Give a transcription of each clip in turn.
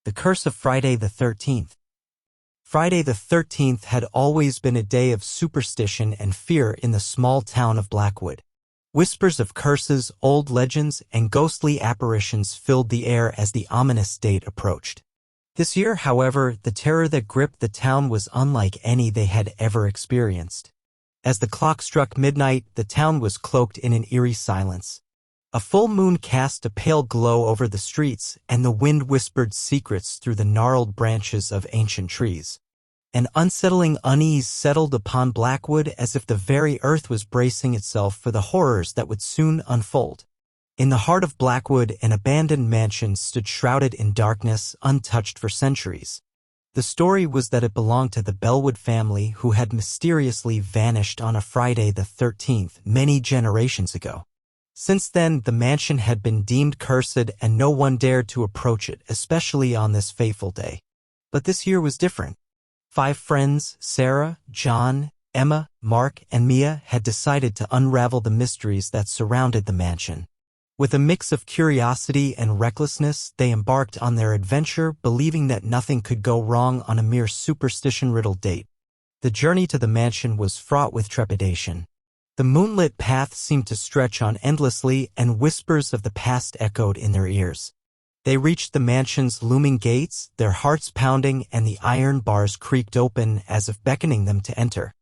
The Curse of Friday the 13th. Friday the 13th had always been a day of superstition and fear in the small town of Blackwood. Whispers of curses, old legends, and ghostly apparitions filled the air as the ominous date approached. This year, however, the terror that gripped the town was unlike any they had ever experienced. As the clock struck midnight, the town was cloaked in an eerie silence. A full moon cast a pale glow over the streets, and the wind whispered secrets through the gnarled branches of ancient trees. An unsettling unease settled upon Blackwood as if the very earth was bracing itself for the horrors that would soon unfold. In the heart of Blackwood, an abandoned mansion stood shrouded in darkness, untouched for centuries. The story was that it belonged to the Bellwood family, who had mysteriously vanished on a Friday the 13th many generations ago. Since then, the mansion had been deemed cursed and no one dared to approach it, especially on this fateful day. But this year was different. 5 friends, Sarah, John, Emma, Mark, and Mia, had decided to unravel the mysteries that surrounded the mansion. With a mix of curiosity and recklessness, they embarked on their adventure, believing that nothing could go wrong on a mere superstition-riddled date. The journey to the mansion was fraught with trepidation. The moonlit path seemed to stretch on endlessly, and whispers of the past echoed in their ears. They reached the mansion's looming gates, their hearts pounding, and the iron bars creaked open as if beckoning them to enter.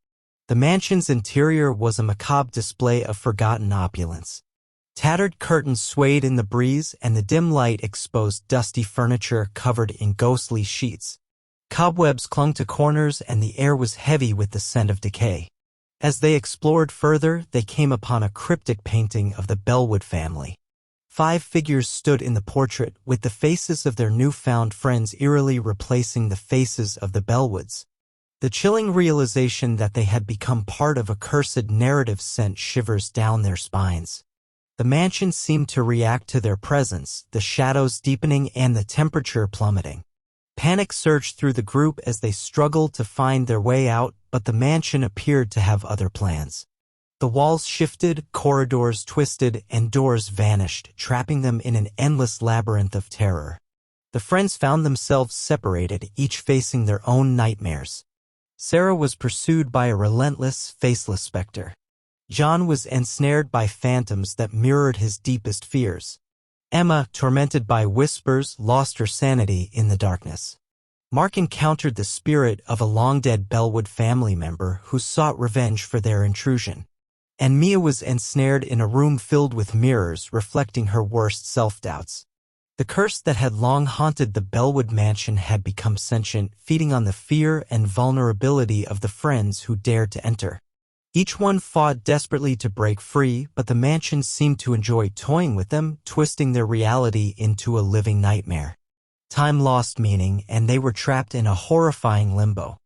The mansion's interior was a macabre display of forgotten opulence. Tattered curtains swayed in the breeze, and the dim light exposed dusty furniture covered in ghostly sheets. Cobwebs clung to corners, and the air was heavy with the scent of decay. As they explored further, they came upon a cryptic painting of the Bellwood family. 5 figures stood in the portrait, with the faces of their newfound friends eerily replacing the faces of the Bellwoods. The chilling realization that they had become part of a cursed narrative sent shivers down their spines. The mansion seemed to react to their presence, the shadows deepening and the temperature plummeting. Panic surged through the group as they struggled to find their way out, but the mansion appeared to have other plans. The walls shifted, corridors twisted, and doors vanished, trapping them in an endless labyrinth of terror. The friends found themselves separated, each facing their own nightmares. Sarah was pursued by a relentless, faceless specter. John was ensnared by phantoms that mirrored his deepest fears. Emma, tormented by whispers, lost her sanity in the darkness. Mark encountered the spirit of a long-dead Bellwood family member who sought revenge for their intrusion. And Mia was ensnared in a room filled with mirrors reflecting her worst self-doubts. The curse that had long haunted the Bellwood mansion had become sentient, feeding on the fear and vulnerability of the friends who dared to enter. Each one fought desperately to break free, but the mansion seemed to enjoy toying with them, twisting their reality into a living nightmare. Time lost meaning, and they were trapped in a horrifying limbo.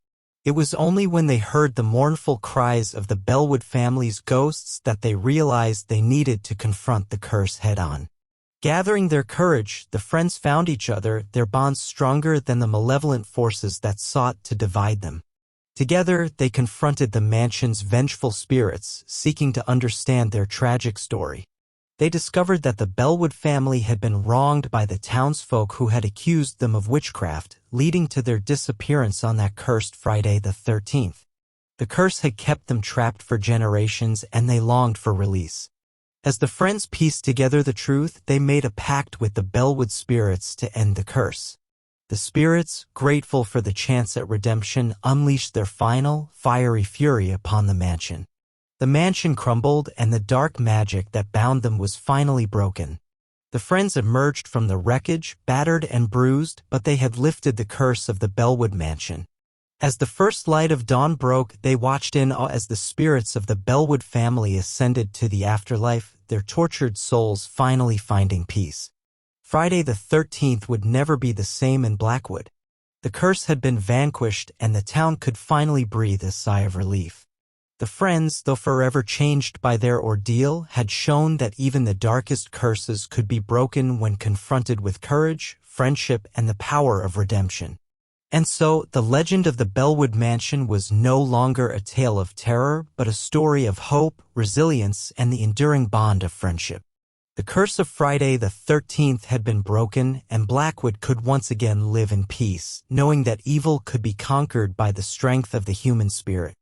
It was only when they heard the mournful cries of the Bellwood family's ghosts that they realized they needed to confront the curse head-on. Gathering their courage, the friends found each other, their bonds stronger than the malevolent forces that sought to divide them. Together, they confronted the mansion's vengeful spirits, seeking to understand their tragic story. They discovered that the Bellwood family had been wronged by the townsfolk who had accused them of witchcraft, leading to their disappearance on that cursed Friday the 13th. The curse had kept them trapped for generations, and they longed for release. As the friends pieced together the truth, they made a pact with the Bellwood spirits to end the curse. The spirits, grateful for the chance at redemption, unleashed their final, fiery fury upon the mansion. The mansion crumbled, and the dark magic that bound them was finally broken. The friends emerged from the wreckage, battered and bruised, but they had lifted the curse of the Bellwood mansion. As the first light of dawn broke, they watched in awe as the spirits of the Bellwood family ascended to the afterlife, their tortured souls finally finding peace. Friday the 13th would never be the same in Blackwood. The curse had been vanquished, and the town could finally breathe a sigh of relief. The friends, though forever changed by their ordeal, had shown that even the darkest curses could be broken when confronted with courage, friendship, and the power of redemption. And so, the legend of the Bellwood mansion was no longer a tale of terror, but a story of hope, resilience, and the enduring bond of friendship. The curse of Friday the 13th had been broken, and Blackwood could once again live in peace, knowing that evil could be conquered by the strength of the human spirit.